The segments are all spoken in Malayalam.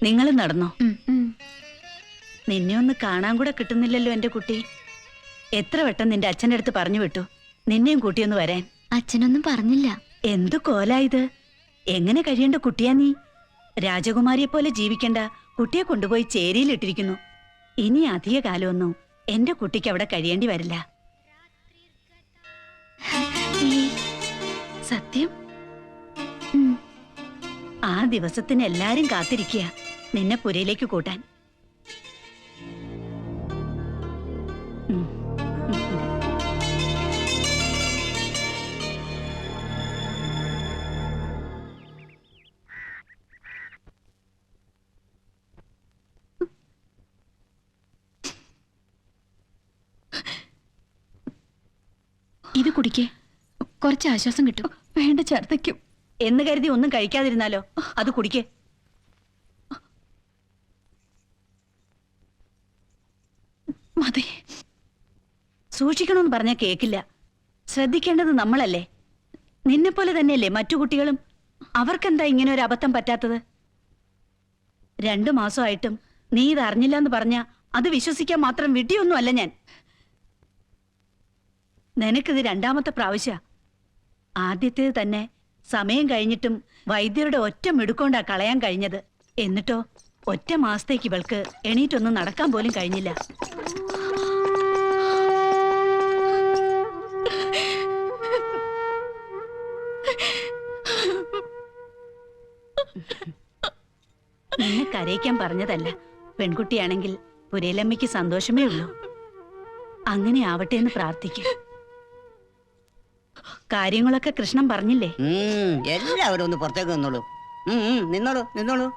നിങ്ങൾ നടന്നോ? നിന്നെ ഒന്ന് കാണാൻ കൂടെ കിട്ടുന്നില്ലല്ലോ എന്റെ കുട്ടി. എത്ര വട്ടം നിന്റെ അച്ഛൻ്റെ അടുത്ത് പറഞ്ഞു വിട്ടു നിന്നെയും കൂട്ടിയൊന്ന് വരാൻ. അച്ഛനൊന്നും പറഞ്ഞില്ല. എന്തു കോലായത്? എങ്ങനെ കഴിയേണ്ട കുട്ടിയാ നീ? രാജകുമാരിയെ പോലെ ജീവിക്കേണ്ട കുട്ടിയെ കൊണ്ടുപോയി ചേരിയിലിട്ടിരിക്കുന്നു. ഇനി അധിക കാലമൊന്നും എന്റെ കുട്ടിക്ക് അവിടെ കഴിയേണ്ടി വരില്ല. സത്യം? ആ ദിവസത്തിന് എല്ലാരും കാത്തിരിക്കുക നിന്നെ പുരയിലേക്ക് കൂട്ടാൻ. ഇത് കുടിക്കേ, കുറച്ച് ആശ്വാസം കിട്ടും. വേണ്ട, ഛർദ്ദിക്കും എന്ന് കരുതി ഒന്നും കഴിക്കാതിരുന്നാലോ? അത് കുടിക്കേ. മതി. സൂക്ഷിക്കണമെന്ന് പറഞ്ഞാൽ കേക്കില്ല. ശ്രദ്ധിക്കേണ്ടത് നമ്മളല്ലേ? നിന്നെ പോലെ തന്നെയല്ലേ മറ്റു കുട്ടികളും? അവർക്കെന്താ ഇങ്ങനെ ഒരു അബദ്ധം പറ്റാത്തത്? 2 മാസമായിട്ടും നീ ഇത് അറിഞ്ഞില്ല എന്ന് പറഞ്ഞാ അത് വിശ്വസിക്കാൻ മാത്രം വിട്ടിയൊന്നും അല്ല ഞാൻ. നിനക്കിത് 2ാമത്തെ പ്രാവശ്യ. ആദ്യത്തേത് തന്നെ സമയം കഴിഞ്ഞിട്ടും വൈദ്യരുടെ ഒറ്റ മിടുക്കൊണ്ടാ കളയാൻ കഴിഞ്ഞത്. എന്നിട്ടോ ഒറ്റ മാസത്തേക്ക് ഇവൾക്ക് എണീറ്റൊന്നും നടക്കാൻ പോലും കഴിഞ്ഞില്ല. നിന്നെ കരയിക്കാൻ പറഞ്ഞതല്ല. പെൺകുട്ടിയാണെങ്കിൽ പുരയിലമ്മയ്ക്ക് സന്തോഷമേ ഉള്ളൂ. അങ്ങനെ ആവട്ടെ എന്ന് പ്രാർത്ഥിക്കും. കാര്യങ്ങളൊക്കെ കൃഷ്ണൻ പറഞ്ഞില്ലേ? എല്ലാവരും ഒന്ന് പുറത്തേക്ക് നിന്നോളൂ. നിന്നോളൂ നിന്നോളൂ.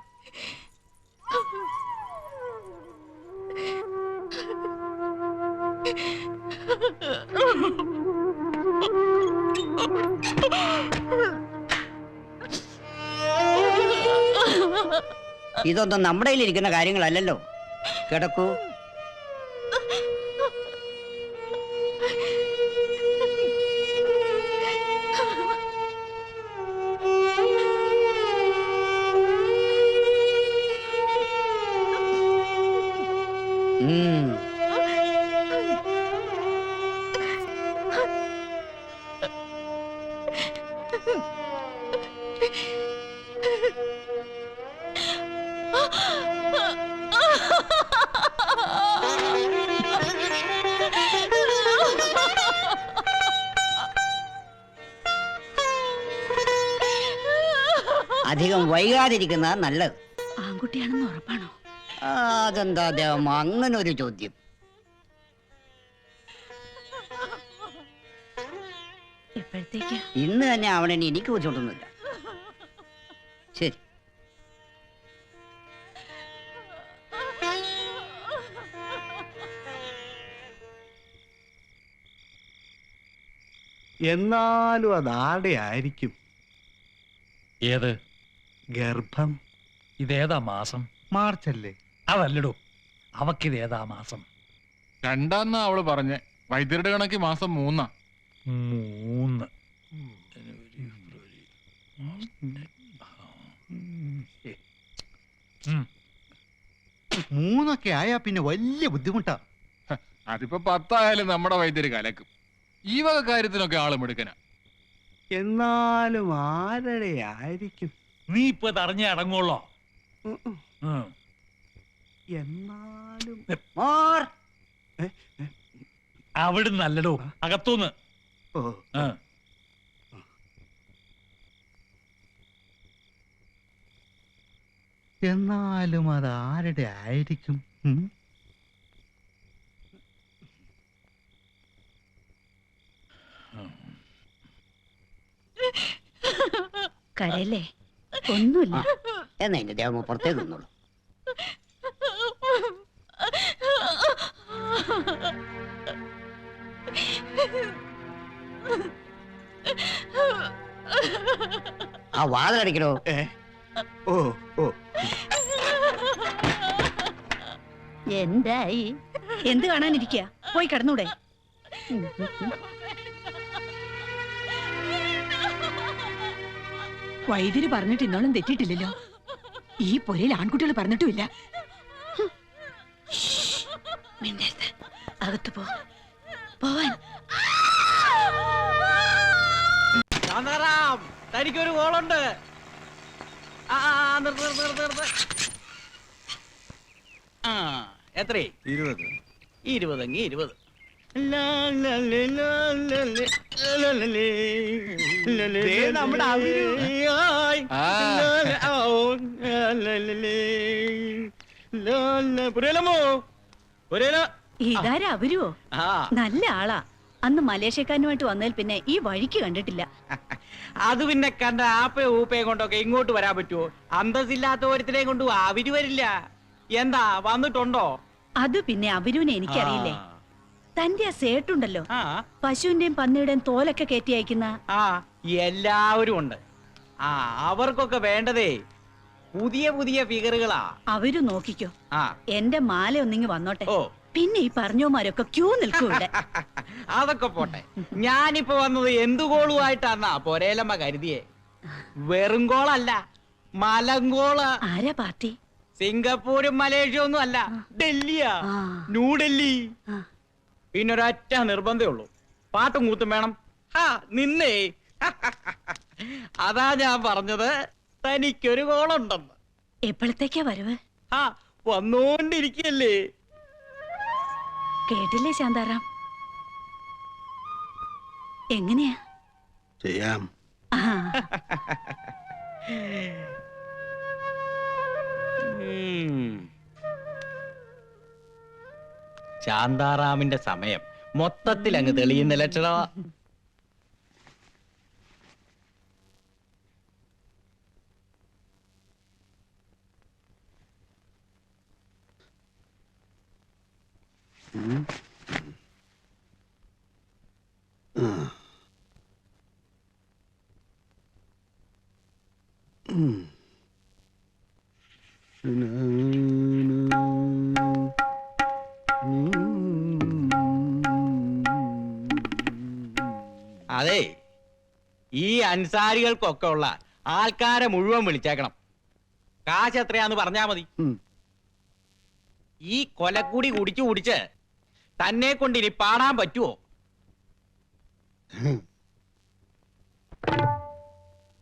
ഇതൊന്നും നമ്മുടെ കയ്യിലിരിക്കുന്ന കാര്യങ്ങളല്ലല്ലോ. കിടക്കൂ. അധികം വൈകാതിരിക്കുന്ന നല്ലത്. ആൺകുട്ടിയാണെന്ന് ഉറപ്പാണോ? അതെന്താ ദേവം അങ്ങനെ ഒരു ചോദ്യം? എപ്പോഴത്തേക്ക്? ഇന്ന് തന്നെ അവനെ എനിക്ക് ബുദ്ധിമുട്ടൊന്നുമില്ല. ശരി. എന്നാലും അതാടെ ആയിരിക്കും. ഏത് ഗർഭം? ഇതേതാ മാസം? മാർച്ചല്ലേ? അതല്ലടോ, അവക്കിതേതാ മാസം? 2 അവള് പറഞ്ഞേ. വൈദ്യരുടെ കണക്ക് മാസം 3. 3. 3 ആയാ പിന്നെ വലിയ ബുദ്ധിമുട്ടാ. അതിപ്പോ 10 ആയാലും നമ്മുടെ വൈദ്യര് കലക്കും. ഈ വക കാര്യത്തിനൊക്കെ ആളും എടുക്കന. എന്നാലും ആരുടെ ആയിരിക്കും? നീ ഇപ്പൊ തറഞ്ഞ അടങ്ങുള്ളോ? എന്നാലും അവിടുന്ന് അല്ലടോ, അകത്തൂന്ന്. എന്നാലും അതാരുടെ ആയിരിക്കും? കരയല്ലേ? ഒന്നുമില്ല. എന്നാ എന്റെ ദേവമ്മ പുറത്തേക്ക് നിന്നോളൂ. ആ വാതിലടിക്കണോ? ഓ ഓ, എന്തായി? എന്ത് കാണാനിരിക്കുക? പോയി കിടന്നൂടെ? വൈദ്യര് പറഞ്ഞിട്ട് ഇന്നോളം തെറ്റിയിട്ടില്ലല്ലോ. ഈ പൊരയിൽ ആൺകുട്ടികൾ പറഞ്ഞിട്ടുമില്ല. മിണ്ടരുത്. അകത്ത് പോ. പോവാൻ. തനിക്കൊരു കോളുണ്ട്. എത്രേ? 20. 20 20. നമ്മുടെ ഇതാരാ അവരുവോ? നല്ല ആളാ. അന്ന് മലേഷ്യക്കാരനുമായിട്ട് വന്നതിൽ പിന്നെ ഈ വഴിക്ക് കണ്ടിട്ടില്ല. അത് പിന്നെ കണ്ട ആപ്പയും ഊപ്പയും കൊണ്ടൊക്കെ ഇങ്ങോട്ട് വരാൻ പറ്റുമോ? അന്തസ്സില്ലാത്ത ഒരുത്തിനെയും കൊണ്ട് അവര് വരില്ല. എന്താ വന്നിട്ടുണ്ടോ? അത് പിന്നെ അവരുവിനെ എനിക്കറിയില്ലേ. തന്റെ ആ സേട്ടുണ്ടല്ലോ, ആ പശുവിന്റെയും പന്നിയുടെയും തോലൊക്കെ കയറ്റി അയക്കുന്ന. ആ എല്ലാവരും ഉണ്ട്. ആ അവർക്കൊക്കെ വേണ്ടതേ പുതിയ പുതിയ ഫിഗറുകളാ. അവര് നോക്കിക്കോ. ആ എന്റെ മാല ഒന്നിങ്ങി വന്നോട്ടെ. ഓ പിന്നെ ഈ പറഞ്ഞോമാരൊക്കെ ക്യൂ നിൽക്കും ഇവിടെ. അതൊക്കെ പോട്ടെ. ഞാനിപ്പോ വന്നത് എന്തു കോളുമായിട്ടാന്നാ പൊരേലമ്മ കരുതിയേ. വെറും കോളല്ല, മലങ്കോള്. ആരാ പാർട്ടി? സിംഗപ്പൂരും മലേഷ്യ ഒന്നും അല്ല, ഡൽഹിയാ. ആ. ന്യൂഡൽഹി. ആ. പിന്നൊരൊറ്റ നിർബന്ധേ ഉള്ളൂ, പാട്ടും കൂത്തും വേണം. നിന്നേ അതാ ഞാൻ പറഞ്ഞത് തനിക്കൊരു കോളുണ്ടെന്ന്. എപ്പോഴത്തേക്കാ വരവ്? വന്നോണ്ടിരിക്കല്ലേ. കേട്ടില്ലേ ശാന്താറാം? എങ്ങനെയാ ചെയ്യാം. ആ ശാന്താറാമിന്റെ സമയം മൊത്തത്തിൽ അങ്ങ് തെളിയുന്ന ലക്ഷണമാ. അതെ, ഈ അൻസാരികൾക്കൊക്കെ ഉള്ള ആൾക്കാരെ മുഴുവൻ വിളിച്ചേക്കണം. കാശ് എത്രയാന്ന് പറഞ്ഞാ മതി. ഈ കൊലക്കൂടി കുടിച്ച് തന്നെ കൊണ്ട് ഇനി പാടാൻ പറ്റുമോ?